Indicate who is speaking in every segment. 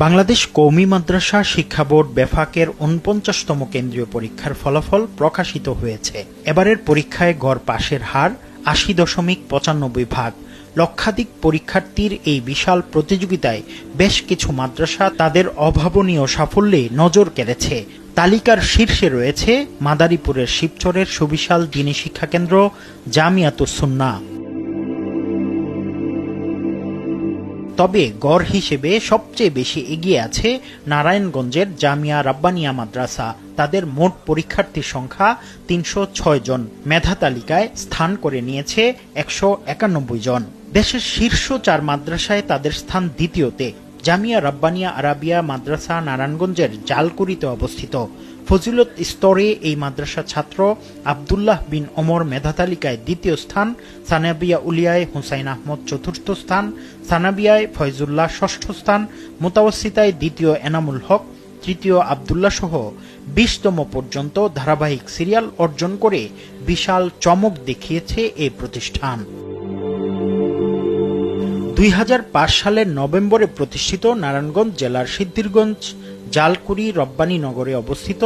Speaker 1: বাংলাদেশ কওমি মাদ্রাসা শিক্ষা বোর্ড বেফাকের ৪৯তম কেন্দ্রীয় পরীক্ষার ফলাফল প্রকাশিত হয়েছে। এবারের পরীক্ষায় গড় পাশের হার ৮০.৯৫%। লক্ষাধিক পরীক্ষার্থীর এই বিশাল প্রতিযোগিতায় বেশ কিছু মাদ্রাসা তাদের অভাবনীয় সাফল্যে নজর কেড়েছে। তালিকার শীর্ষে রয়েছে মাদারীপুরের শিবচরের সুবিশাল দ্বীনী শিক্ষাকেন্দ্র জামিয়াতুস সুন্নাহ। তবে গড় হিসেবে সবচেয়ে বেশি এগিয়ে আছে নারায়ণগঞ্জের জামিয়া রাব্বানিয়া মাদ্রাসা। তাদের মোট পরীক্ষার্থীর সংখ্যা ৩০৬ জন। মেধা তালিকায় স্থান করে নিয়েছে ১৯১ জন। দেশের শীর্ষ ৪ মাদ্রাসায় তাদের স্থান দ্বিতীয়তে। জামিয়া রাব্বানিয়া আরাবিয়া মাদ্রাসা নারায়ণগঞ্জের জালকুড়িতে অবস্থিত। ফজিলত স্তরে এই মাদ্রাসার ছাত্র আব্দুল্লাহ বিন ওমর মেধা তালিকায় দ্বিতীয় স্থান, সানাবিয়া উলিয়ায় হুসাইন আহমদ চতুর্থ স্থান, সানাবিয়ায় ফয়জুল্লাহ ষষ্ঠ স্থান, মুতাওয়াসিতায় দ্বিতীয় এনামুল হক, তৃতীয় আব্দুল্লাহ সহ ২০তম পর্যন্ত ধারাবাহিক সিরিয়াল অর্জন করে বিশাল চমক দেখিয়েছে এই প্রতিষ্ঠান। ২০০৫ সালের নভেম্বরে প্রতিষ্ঠিত নারায়ণগঞ্জ জেলার সিদ্ধিরগঞ্জ জালকুড়ি রব্বানী নগরে অবস্থিত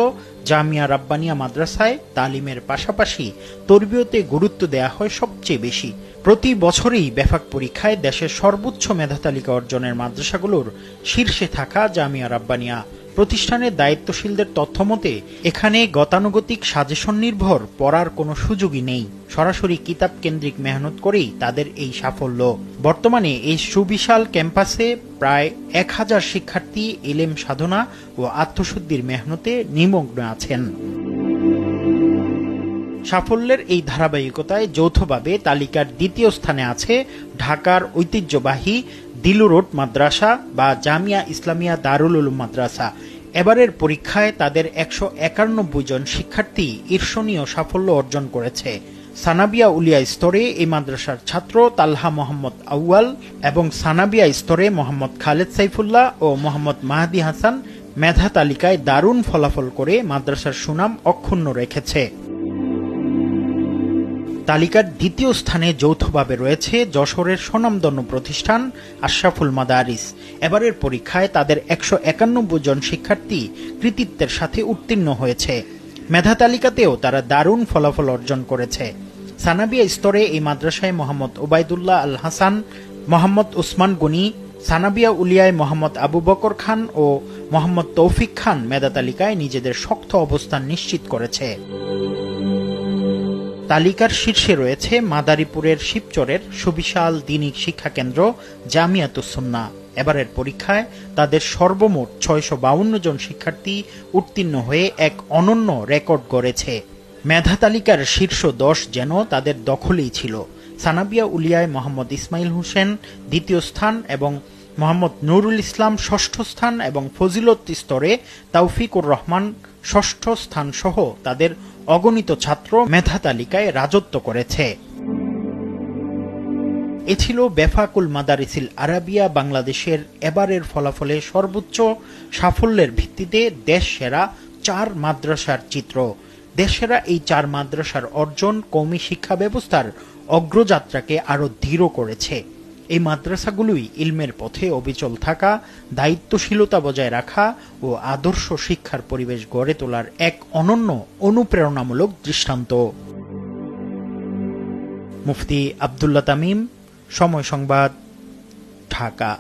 Speaker 1: জামিয়া রাব্বানিয়া মাদ্রাসায় তালিমের পাশাপাশি তরবিয়তে গুরুত্ব দেয়া হয় সবচেয়ে বেশি। প্রতি বছরই বেফাক পরীক্ষায় দেশের সর্বোচ্চ মেধা তালিকা অর্জনের মাদ্রাসাগুলোর শীর্ষে থাকা জামিয়া রাব্বানিয়া প্রতিষ্ঠানের দায়িত্বশীলদের তথ্যমতে এখানে গতানুগতিক সাজেশন নির্ভর পড়ার কোনো সুযোগই নেই। সরাসরি কিতাব কেন্দ্রিক মেহনত করেই তাদের এই সাফল্য। বর্তমানে এই সুবিশাল ক্যাম্পাসে প্রায় ১০০০ শিক্ষার্থী ইলম সাধনা ও আত্মশুদ্ধির মেহনতে নিমগ্ন আছেন। সাফল্যের এই ধারাবাহিকতায় যৌথভাবে তালিকার দ্বিতীয় স্থানে আছে ঢাকার ঐতিহ্যবাহী দিলু রোড মাদ্রাসা বা জামিয়া ইসলামিয়া দারুল উলুম মাদ্রাসা। এবারের পরীক্ষায় তাদের ১৯১ জন শিক্ষার্থী ঈর্ষণীয় সাফল্য অর্জন করেছে। সানাবিয়া উলিয়া স্তরে এই মাদ্রাসার ছাত্র তালহা মোহাম্মদ আউয়াল এবং সানাবিয়া স্তরে মোহাম্মদ খালেদ সাইফুল্লাহ ও মোহাম্মদ মাহাদি হাসান মেধা তালিকায় দারুণ ফলাফল করে মাদ্রাসার সুনাম অক্ষুণ্ণ রেখেছে। তালিকার দ্বিতীয় স্থানে যৌথভাবে রয়েছে যশোরের স্বনামধন্য প্রতিষ্ঠান আশরাফুল মাদারিস। এবারের পরীক্ষায় তাদের ১৯১ জন শিক্ষার্থী কৃতিত্বের সাথে উত্তীর্ণ হয়েছে। মেধা তালিকাতেও তারা দারুণ ফলাফল অর্জন করেছে। সানাবিয়া স্তরে এই মাদ্রাসায় মোহাম্মদ ওবায়দুল্লাহ আল হাসান, মোহাম্মদ উসমান গনি, সানাবিয়া উলিয়ায় মোহাম্মদ আবু বকর খান ও মোহাম্মদ তৌফিক খান মেধা তালিকায় নিজেদের শক্ত অবস্থান নিশ্চিত করেছে। তালিকার শীর্ষে রয়েছে মাদারীপুরের শিবচরের সুবিশাল দ্বীনী শিক্ষাকেন্দ্র জামিয়াতুস সুন্নাহ। এবারের পরীক্ষায় তাদের সর্বমোট ৬৫২ জন শিক্ষার্থী উত্তীর্ণ হয়ে এক অনন্য রেকর্ড গড়েছে। মেধা তালিকার শীর্ষ ১০ যেন তাদের দখলেই ছিল। সানাবিয়া উলিয়ায় মোহাম্মদ ইসমাইল হোসেন দ্বিতীয় স্থান এবং মোহাম্মদ নুরুল ইসলাম ষষ্ঠ স্থান এবং ফজিলত স্তরে তাওফিকুর রহমান ষষ্ঠ স্থান সহ তাদের অগণিত ছাত্র মেধা তালিকায় রাজত্ব করেছে। এ ছিল বেফাকুল মাদারিসিল আরাবিয়া বাংলাদেশের এবারের ফলাফলে সর্বোচ্চ সাফল্যের ভিত্তিতে দেশ সেরা ৪ মাদ্রাসার চিত্র। দেশসেরা এই ৪ মাদ্রাসার অর্জন কওমি শিক্ষা ব্যবস্থার অগ্রযাত্রাকে আরও দৃঢ় করেছে। এই মাদ্রাসাগুলোই ইলমের পথে অবিচল থাকা, দায়িত্বশীলতা বজায় রাখা ও আদর্শ শিক্ষার পরিবেশ গড়ে তোলার এক অনন্য অনুপ্রেরণামূলক দৃষ্টান্ত। মুফতি আব্দুল্লাহ তামিম, সময় সংবাদ, ঢাকা।